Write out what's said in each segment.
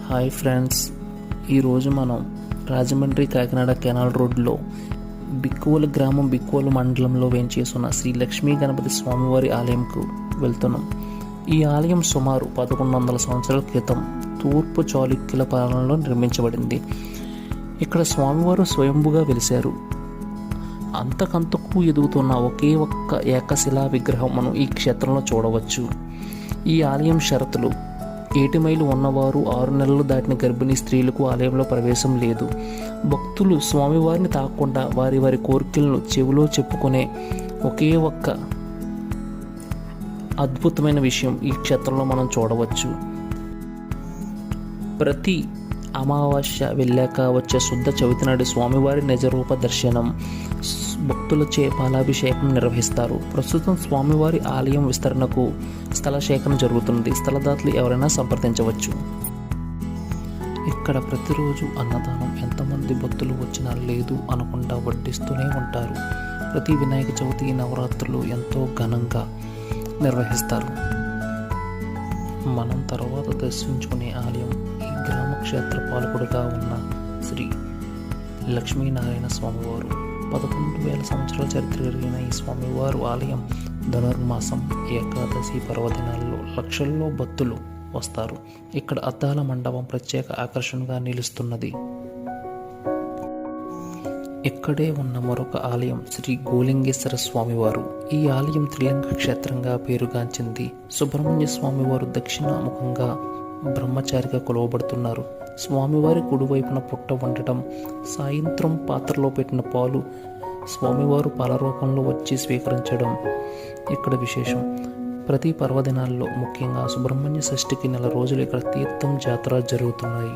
Hi friends, ఈరోజు మనం Rajahmundry Kakinada canal రోడ్లో బిక్కువలు గ్రామం బిక్కువలు మండలంలో వేంచేసిన శ్రీ లక్ష్మీ గణపతి స్వామివారి ఆలయంకు వెళ్తున్నాం. ఈ ఆలయం సుమారు 1100 సంవత్సరాల క్రితం తూర్పు చాళుక్యుల పాలనలో నిర్మించబడింది. ఇక్కడ స్వామివారు స్వయంభుగా వెలిశారు. అంతకంతకు ఎదుగుతున్న ఒకే ఒక్క ఏకశిలా విగ్రహం మనం ఈ క్షేత్రంలో చూడవచ్చు. ఈ ఆలయం షరతులు: 7 మైలు ఉన్నవారు, 6 నెలలు దాటిన గర్భిణీ స్త్రీలకు ఆలయంలో ప్రవేశం లేదు. భక్తులు స్వామివారిని తాకకుండా వారి వారి కోరికలను చెవిలో చెప్పుకునే ఒకే ఒక్క అద్భుతమైన విషయం ఈ క్షేత్రంలో మనం చూడవచ్చు. ప్రతి అమావాస్య వెళ్ళాక వచ్చే శుద్ధ చవితి నాడు స్వామివారి నిజరూప దర్శనం, భక్తులచే పాలాభిషేకం నిర్వహిస్తారు. ప్రస్తుతం స్వామివారి ఆలయం విస్తరణకు స్థల సేకరణ జరుగుతుంది. స్థలదాతలు ఎవరైనా సంప్రదించవచ్చు. ఇక్కడ ప్రతిరోజు అన్నదానం ఎంతమంది భక్తులు వచ్చినా లేదు అనకుండా వడ్డిస్తూనే ఉంటారు. ప్రతి వినాయక చవితి, నవరాత్రులు ఎంతో ఘనంగా నిర్వహిస్తారు. మనం తర్వాత దర్శించుకునే ఆలయం ఈ గ్రామ క్షేత్ర పాలకుడుగా ఉన్న శ్రీ లక్ష్మీనారాయణ స్వామివారు. 11,000 సంవత్సరాల చరిత్ర కలిగిన ఈ స్వామివారు ఆలయం ధనుర్మాసం, ఏకాదశి పర్వదినాల్లో లక్షల్లో భక్తులు వస్తారు. ఇక్కడ అద్దాల మండపం ప్రత్యేక ఆకర్షణగా నిలుస్తున్నది. ఇక్కడే ఉన్న మరొక ఆలయం శ్రీ గోలింగేశ్వర స్వామివారు. ఈ ఆలయం త్రిలింగ క్షేత్రంగా పేరుగాంచింది. సుబ్రహ్మణ్య స్వామివారు దక్షిణముఖంగా బ్రహ్మచారిగా కొలవబడుతున్నారు. స్వామివారి కుడివైపున పుట్ట ఉండటం, సాయంత్రం పాత్రలో పెట్టిన పాలు స్వామివారు పాల రూపంలో వచ్చి స్వీకరించడం ఇక్కడ విశేషం. ప్రతి పర్వదినాల్లో, ముఖ్యంగా సుబ్రహ్మణ్య షష్ఠికి నెల రోజులు ఇక్కడ తీర్థం జాతర జరుగుతున్నాయి.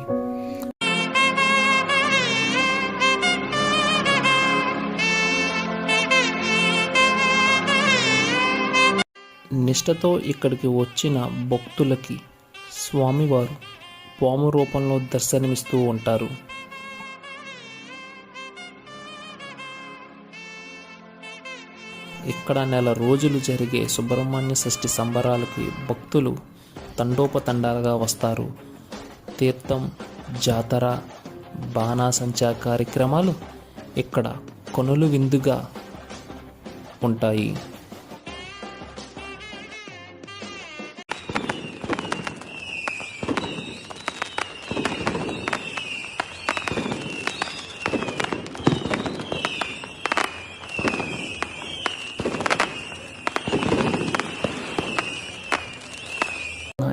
నిష్ఠతో ఇక్కడికి వచ్చిన భక్తులకి స్వామివారు పాము రూపంలో దర్శనమిస్తూ ఉంటారు. ఇక్కడ నెల రోజులు జరిగే సుబ్రహ్మణ్య షష్ఠి సంబరాలకి భక్తులు తండోపతండాలుగా వస్తారు. తీర్థం, జాతర, బాణాసంచా కార్యక్రమాలు ఇక్కడ కొనులు విందుగా ఉంటాయి.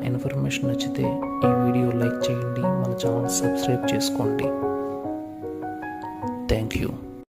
ఇన్ఫర్మేషన్ నచ్చితే ఈ వీడియో లైక్ చేయండి, మన ఛానల్ సబ్స్క్రైబ్ చేసుకోండి. Thank you.